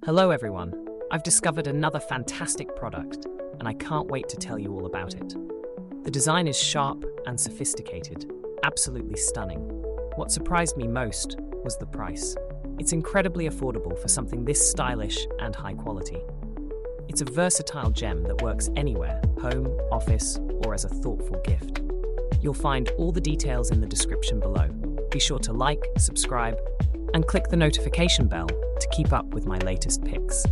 Hello everyone, I've discovered another fantastic product and I can't wait to tell you all about it. The design is sharp and sophisticated, absolutely stunning. What surprised me most was the price. It's incredibly affordable for something this stylish and high quality. It's a versatile gem that works anywhere, home, office, or as a thoughtful gift. You'll find all the details in the description below. Be sure to like, subscribe, and click the notification bell to keep up with my latest picks.